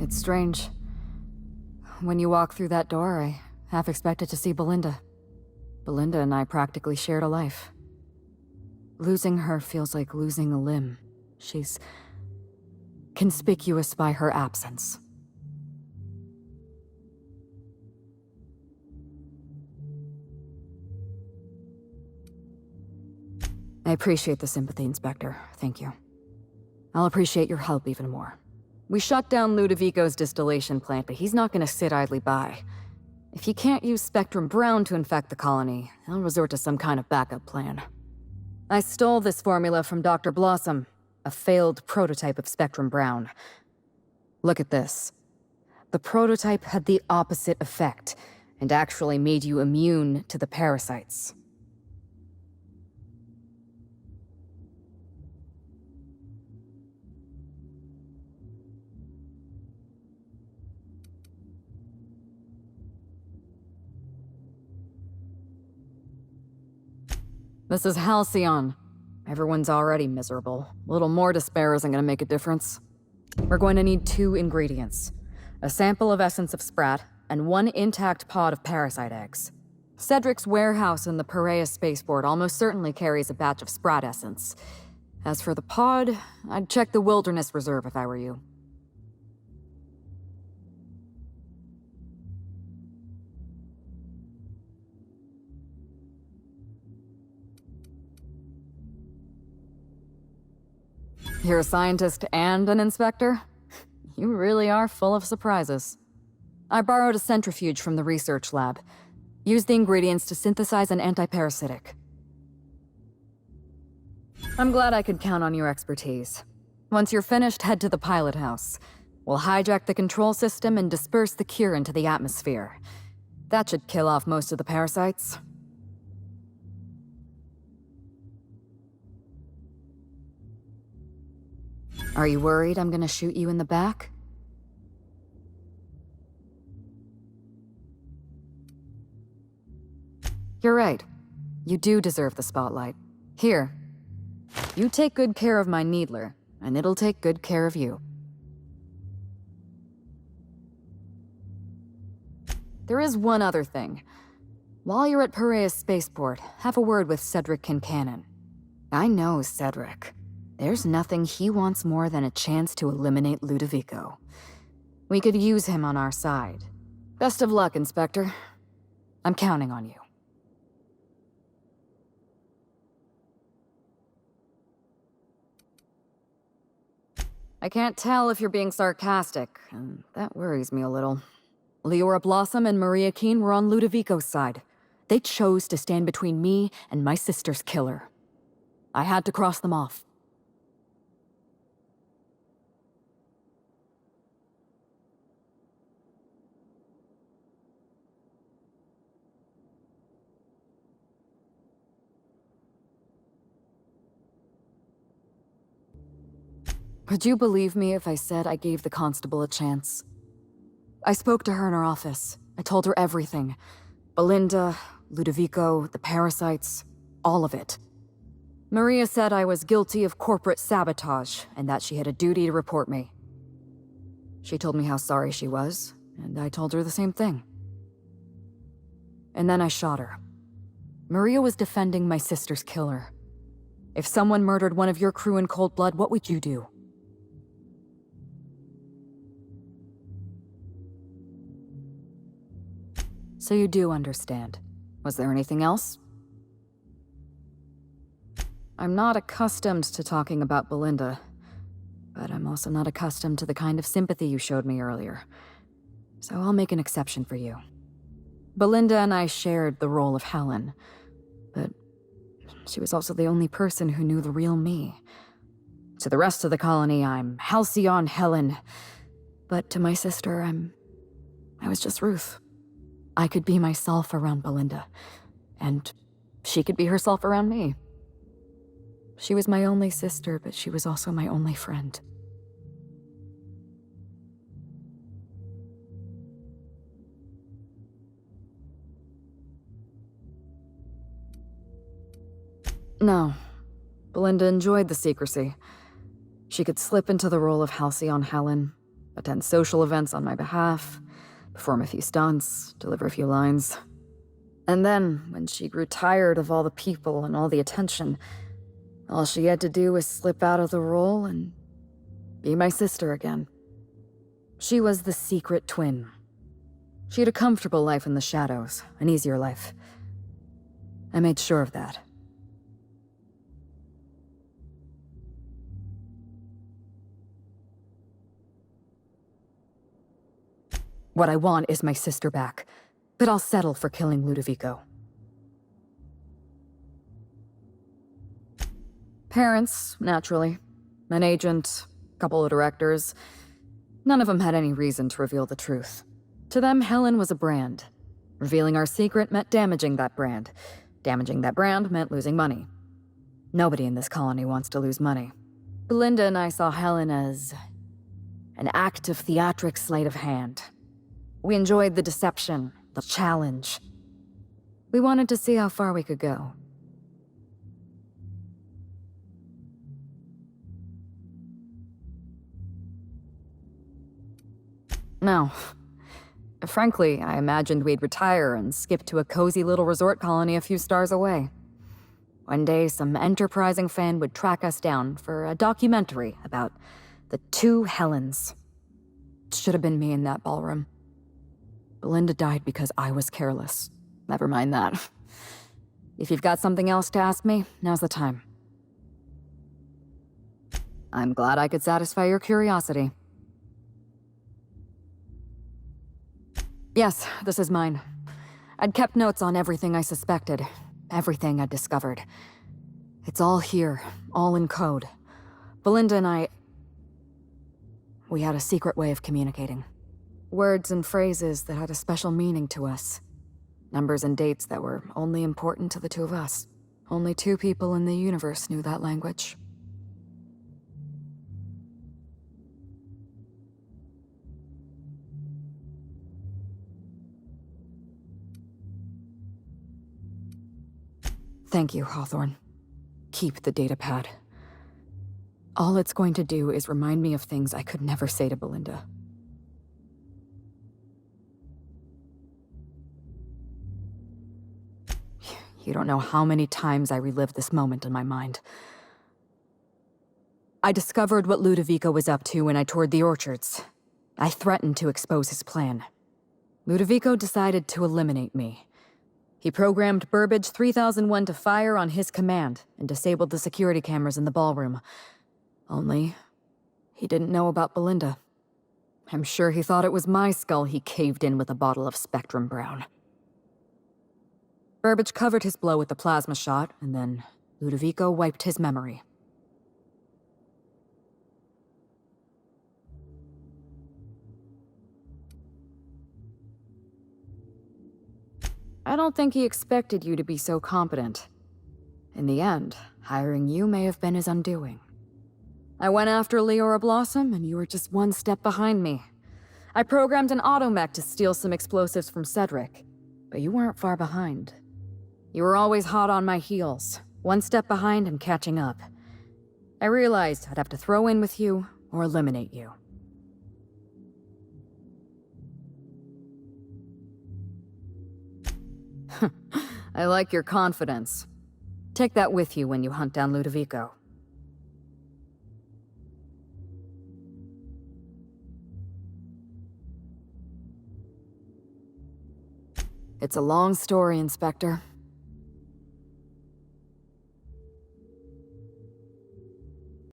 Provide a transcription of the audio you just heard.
It's strange. When you walk through that door, I half expected to see Belinda. Belinda and I practically shared a life. Losing her feels like losing a limb. She's conspicuous by her absence. I appreciate the sympathy, Inspector. Thank you. I'll appreciate your help even more. We shut down Ludovico's distillation plant, but he's not gonna sit idly by. If he can't use Spectrum Brown to infect the colony, he'll resort to some kind of backup plan. I stole this formula from Dr. Blossom, a failed prototype of Spectrum Brown. Look at this. The prototype had the opposite effect, and actually made you immune to the parasites. This is Halcyon. Everyone's already miserable. A little more despair isn't gonna make a difference. We're going to need 2 ingredients. A sample of essence of Sprat, and 1 intact pod of parasite eggs. Cedric's warehouse in the Perea spaceport almost certainly carries a batch of Sprat essence. As for the pod, I'd check the Wilderness Reserve if I were you. You're a scientist and an inspector? You really are full of surprises. I borrowed a centrifuge from the research lab. Used the ingredients to synthesize an antiparasitic. I'm glad I could count on your expertise. Once you're finished, head to the pilot house. We'll hijack the control system and disperse the cure into the atmosphere. That should kill off most of the parasites. Are you worried I'm gonna shoot you in the back? You're right. You do deserve the spotlight. Here. You take good care of my Needler, and it'll take good care of you. There is one other thing. While you're at Perea Spaceport, have a word with Cedric Kincannon. I know Cedric. There's nothing he wants more than a chance to eliminate Ludovico. We could use him on our side. Best of luck, Inspector. I'm counting on you. I can't tell if you're being sarcastic, and that worries me a little. Leora Blossom and Maria Keene were on Ludovico's side. They chose to stand between me and my sister's killer. I had to cross them off. Would you believe me if I said I gave the constable a chance? I spoke to her in her office. I told her everything. Belinda, Ludovico, the parasites, all of it. Maria said I was guilty of corporate sabotage, and that she had a duty to report me. She told me how sorry she was, and I told her the same thing. And then I shot her. Maria was defending my sister's killer. If someone murdered one of your crew in cold blood, what would you do? So you do understand. Was there anything else? I'm not accustomed to talking about Belinda, but I'm also not accustomed to the kind of sympathy you showed me earlier. So I'll make an exception for you. Belinda and I shared the role of Helen, but she was also the only person who knew the real me. To the rest of the colony, I'm Halcyon Helen, but to my sister, I was just Ruth. I could be myself around Belinda, and she could be herself around me. She was my only sister, but she was also my only friend. No. Belinda enjoyed the secrecy. She could slip into the role of Halcyon Helen, attend social events on my behalf, perform a few stunts, deliver a few lines. And then, when she grew tired of all the people and all the attention, all she had to do was slip out of the role and be my sister again. She was the secret twin. She had a comfortable life in the shadows, an easier life. I made sure of that. What I want is my sister back, but I'll settle for killing Ludovico. Parents, naturally. An agent, a couple of directors. None of them had any reason to reveal the truth. To them, Helen was a brand. Revealing our secret meant damaging that brand. Damaging that brand meant losing money. Nobody in this colony wants to lose money. Belinda and I saw Helen as an act of theatric sleight of hand. We enjoyed the deception, the challenge. We wanted to see how far we could go. Now, frankly, I imagined we'd retire and skip to a cozy little resort colony a few stars away. One day, some enterprising fan would track us down for a documentary about the two Helens. It should have been me in that ballroom. Belinda died because I was careless. Never mind that. If you've got something else to ask me, now's the time. I'm glad I could satisfy your curiosity. Yes, this is mine. I'd kept notes on everything I suspected, everything I'd discovered. It's all here, all in code. Belinda and we had a secret way of communicating. Words and phrases that had a special meaning to us. Numbers and dates that were only important to the two of us. Only two people in the universe knew that language. Thank you, Hawthorne. Keep the datapad. All it's going to do is remind me of things I could never say to Belinda. You don't know how many times I relived this moment in my mind. I discovered what Ludovico was up to when I toured the orchards. I threatened to expose his plan. Ludovico decided to eliminate me. He programmed Burbage 3001 to fire on his command and disabled the security cameras in the ballroom. Only, he didn't know about Belinda. I'm sure he thought it was my skull he caved in with a bottle of Spectrum Brown. Burbage covered his blow with the plasma shot, and then Ludovico wiped his memory. I don't think he expected you to be so competent. In the end, hiring you may have been his undoing. I went after Leora Blossom, and you were just one step behind me. I programmed an automech to steal some explosives from Cedric, but you weren't far behind. You were always hot on my heels, one step behind and catching up. I realized I'd have to throw in with you or eliminate you. I like your confidence. Take that with you when you hunt down Ludovico. It's a long story, Inspector.